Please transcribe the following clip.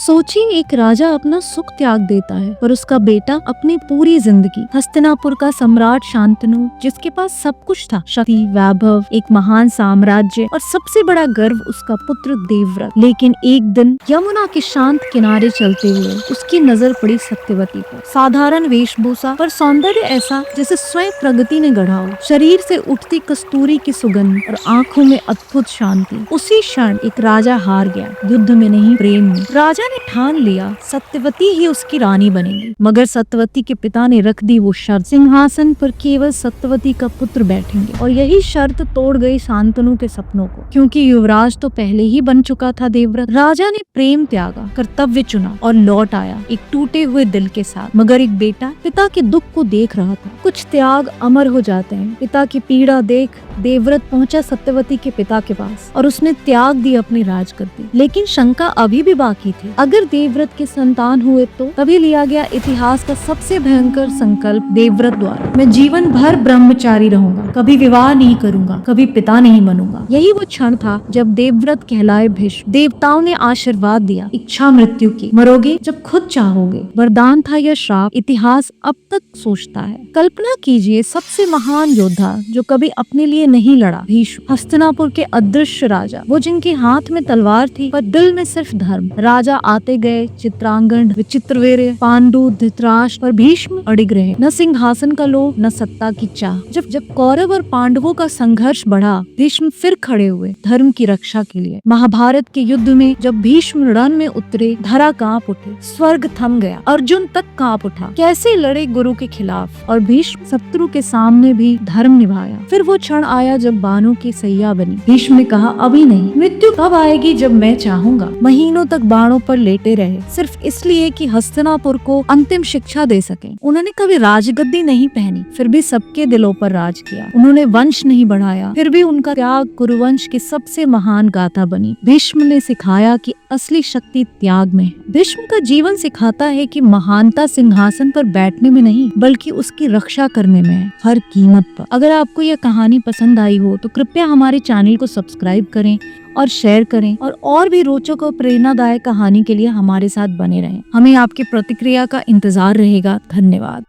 सोचिए, एक राजा अपना सुख त्याग देता है और उसका बेटा अपनी पूरी जिंदगी। हस्तिनापुर का सम्राट शांतनु, जिसके पास सब कुछ था, शक्ति, वैभव, एक महान साम्राज्य और सबसे बड़ा गर्व, उसका पुत्र देवव्रत। लेकिन एक दिन यमुना के शांत किनारे चलते हुए उसकी नजर पड़ी सत्यवती पर। साधारण वेशभूषा पर सौंदर्य ऐसा जैसे स्वयं प्रगति ने गढ़ा हो। शरीर से उठती कस्तूरी की सुगंध और आंखों में अद्भुत शांति। उसी क्षण एक राजा हार गया, युद्ध में नहीं, प्रेम में। राजा ने ठान लिया सत्यवती ही उसकी रानी बनेगी, मगर सत्यवती के पिता ने रख दी वो शर्त, सिंहासन पर केवल सत्यवती का पुत्र बैठेंगे। और यही शर्त तोड़ गई शांतनु के सपनों को, क्योंकि युवराज तो पहले ही बन चुका था देवव्रत। राजा ने प्रेम त्यागा, कर्तव्य चुना और लौट आया एक टूटे हुए दिल के साथ। मगर एक बेटा पिता के दुख को देख रहा था। कुछ त्याग अमर हो जाते हैं। पिता की पीड़ा देख देवव्रत पहुंचा सत्यवती के पिता के पास और उसने त्याग दी अपनी राजगद्दी। लेकिन शंका अभी भी बाकी थी। अगर देवव्रत के संतान हुए तो? तभी लिया गया इतिहास का सबसे भयंकर संकल्प देवव्रत द्वारा। मैं जीवन भर ब्रह्मचारी रहूंगा, कभी विवाह नहीं करूंगा, कभी पिता नहीं बनूंगा। यही वो क्षण था जब देवव्रत कहलाए भीष्म। देवताओं ने आशीर्वाद दिया, इच्छा मृत्यु की, मरोगे जब खुद चाहोगे। वरदान था या श्राप, इतिहास अब तक सोचता है। कल्पना कीजिए, सबसे महान योद्धा जो कभी अपने लिए नहीं लड़ा, भीष्म, हस्तिनापुर के अदृश्य राजा, वो जिनके हाथ में तलवार थी पर दिल में सिर्फ धर्म। राजा आते गए, चित्रांगन, विचित्रवीर्य, पांडु, धृतराष्ट्र, पर भीष्म अडिग रहे। न सिंहासन का लोभ, न सत्ता की चाह। जब कौरव और पांडवों का संघर्ष बढ़ा, भीष्म फिर खड़े हुए धर्म की रक्षा के लिए। महाभारत के युद्ध में जब भीष्म रण में उतरे, धरा कांप उठे, स्वर्ग थम गया, अर्जुन तक कांप उठा। कैसे लड़े गुरु के खिलाफ, और भीष्म शत्रु के सामने भी धर्म निभाया। फिर वो क्षण आया जब बाणों की सैया बनी। भीष्म ने कहा, अभी नहीं, मृत्यु कब आएगी जब मैं चाहूंगा। महीनों तक बाणों पर लेटे रहे, सिर्फ इसलिए कि हस्तिनापुर को अंतिम शिक्षा दे सके। उन्होंने कभी राजगद्दी नहीं पहनी, फिर भी सबके दिलों पर राज किया। उन्होंने वंश नहीं बढ़ाया, फिर भी उनका त्याग कुरुवंश की सबसे महान गाथा बनी। भीष्म ने सिखाया कि असली शक्ति त्याग में है। भीष्म का जीवन सिखाता है कि महानता सिंहासन पर बैठने में नहीं, बल्कि उसकी रक्षा करने में है, हर कीमत पर। अगर आपको यह कहानी पसंद आई हो तो कृपया हमारे चैनल को सब्सक्राइब करें और शेयर करें, और भी रोचक और प्रेरणादायक कहानी के लिए हमारे साथ बने रहें। हमें आपकी प्रतिक्रिया का इंतजार रहेगा। धन्यवाद।